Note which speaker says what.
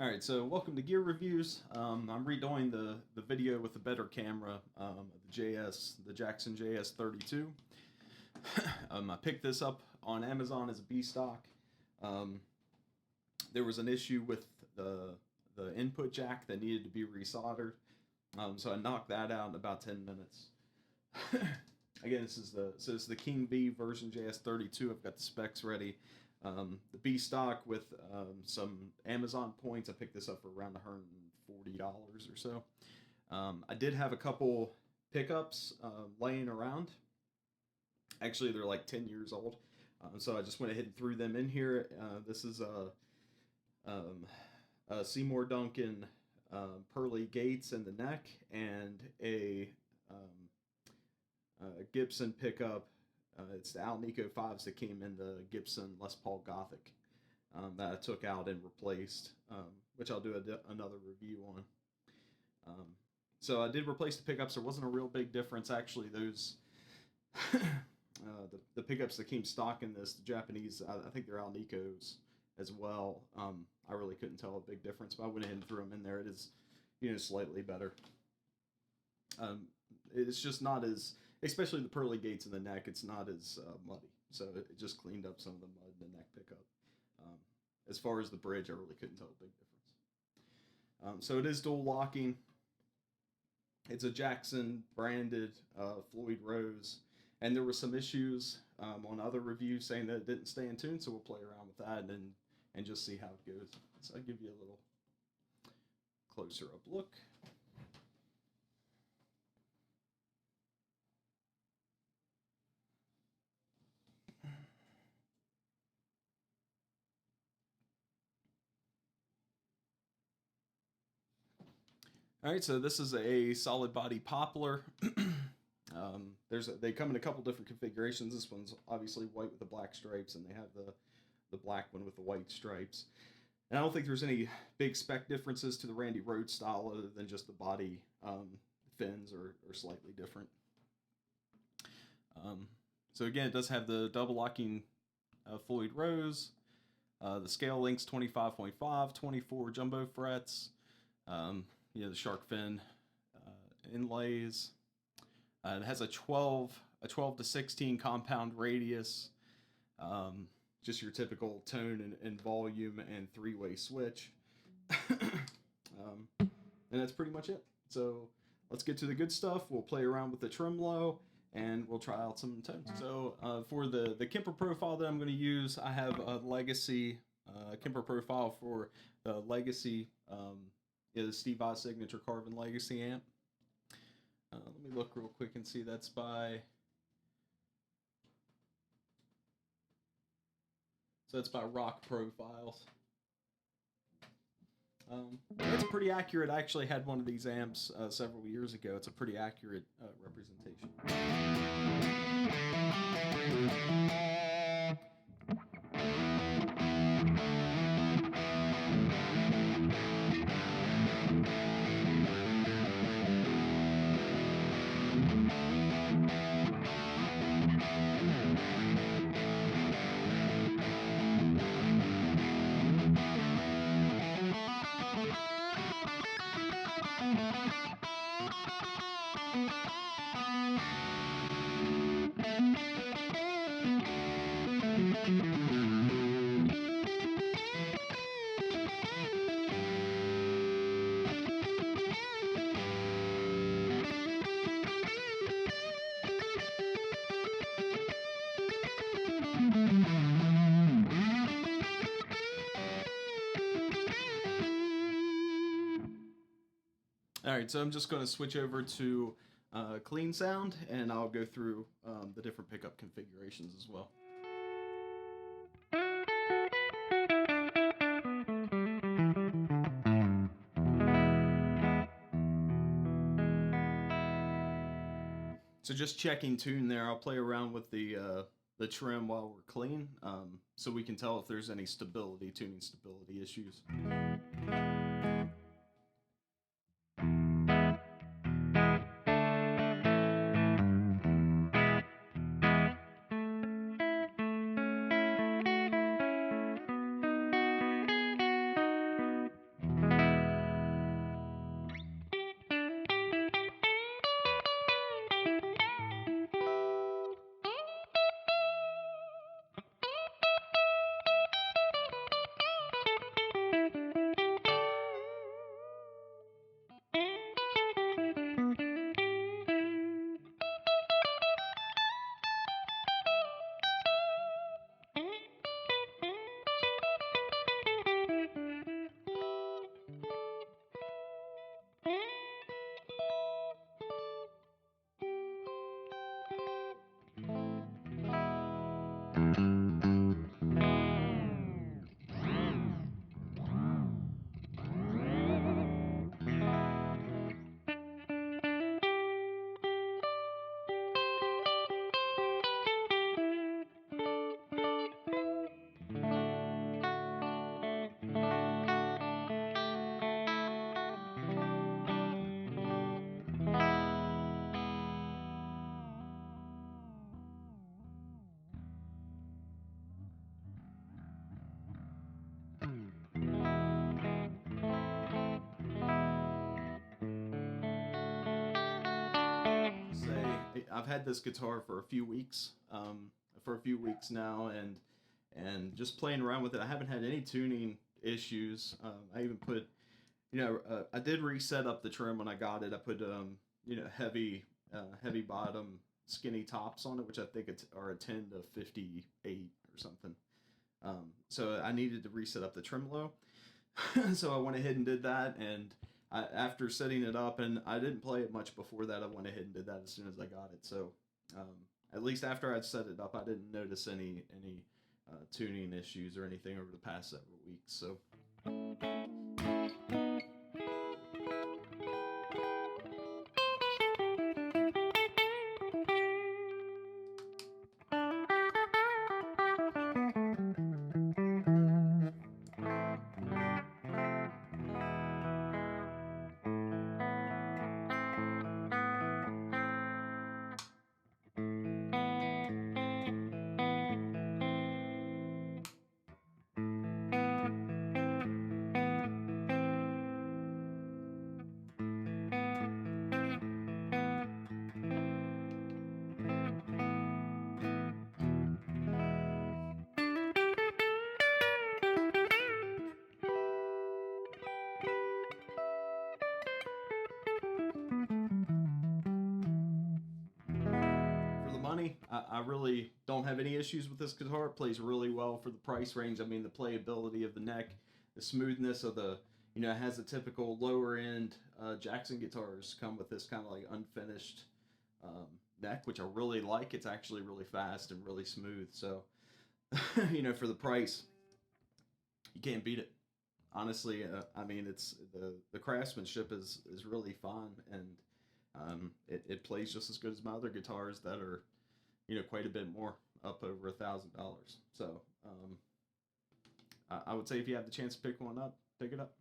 Speaker 1: Alright, so welcome to Gear Reviews. I'm redoing the video with a better camera, the Jackson JS32. I picked this up on Amazon as a B-stock. There was an issue with the input jack that needed to be resoldered, so I knocked that out in about 10 minutes. Again, this is the King V version JS32. I've got the specs ready. The B stock with some Amazon points. I picked this up for around $140 or so. I did have a couple pickups laying around. Actually, they're like 10 years old, so I just went ahead and threw them in here. This is a Seymour Duncan pearly gates in the neck and a Gibson pickup. It's the Alnico 5s that came in the Gibson Les Paul Gothic that I took out and replaced, which I'll do another review on. So I did replace the pickups. There wasn't a real big difference. Actually, those the pickups that came stock in this, the Japanese, I think they're Alnicos as well. I really couldn't tell a big difference, but I went ahead and threw them in there. It is, slightly better. It's just not as, especially the pearly gates in the neck, it's not as muddy. So it just cleaned up some of the mud in the neck pickup. As far as the bridge, I really couldn't tell a big difference. So it is dual locking. It's a Jackson branded Floyd Rose. And there were some issues on other reviews saying that it didn't stay in tune, so we'll play around with that and just see how it goes. So I'll give you a little closer up look. Alright, so this is a solid body poplar. They come in a couple different configurations. This one's obviously white with the black stripes, and they have the black one with the white stripes. And I don't think there's any big spec differences to the Randy Rhoads style other than just the body fins are slightly different. So again, it does have the double locking Floyd Rose. The scale link's 25.5, 24 jumbo frets. The shark fin inlays. It has a 12 to 16 compound radius. Just your typical tone and volume and three-way switch. And that's pretty much it. So let's get to the good stuff. We'll play around with the trim low and we'll try out some tones. So for the Kemper profile that I'm going to use, I have a Legacy Kemper profile for the Legacy, the Steve Vai Signature Carbon Legacy amp. Let me look real quick and see. That's by Rock Profiles. It's pretty accurate. I actually had one of these amps several years ago. It's a pretty accurate representation. Alright, so I'm just going to switch over to clean sound, and I'll go through the different pickup configurations as well. So just checking tune there, I'll play around with the trim while we're clean, so we can tell if there's any tuning stability issues. I've had this guitar for a few weeks, now, and just playing around with it. I haven't had any tuning issues. I even put, I did reset up the trim when I got it. I put heavy bottom, skinny tops on it, which I think are a 10 to 58 or something. So I needed to reset up the trem low. So I went ahead and did that, and after setting it up, and I didn't play it much before that, I went ahead and did that as soon as I got it. So at least after I'd set it up, I didn't notice any tuning issues or anything over the past several weeks. So. Money, I really don't have any issues with this guitar. It plays really well for the price range. I mean, the playability of the neck, the smoothness of the, it has a typical lower end Jackson guitars come with this kind of like unfinished neck, which I really like. It's actually really fast and really smooth. So, for the price, you can't beat it. Honestly, I mean, it's the craftsmanship is really fun, and it plays just as good as my other guitars that are, quite a bit more, up over $1,000. So I would say if you have the chance to pick one up, pick it up.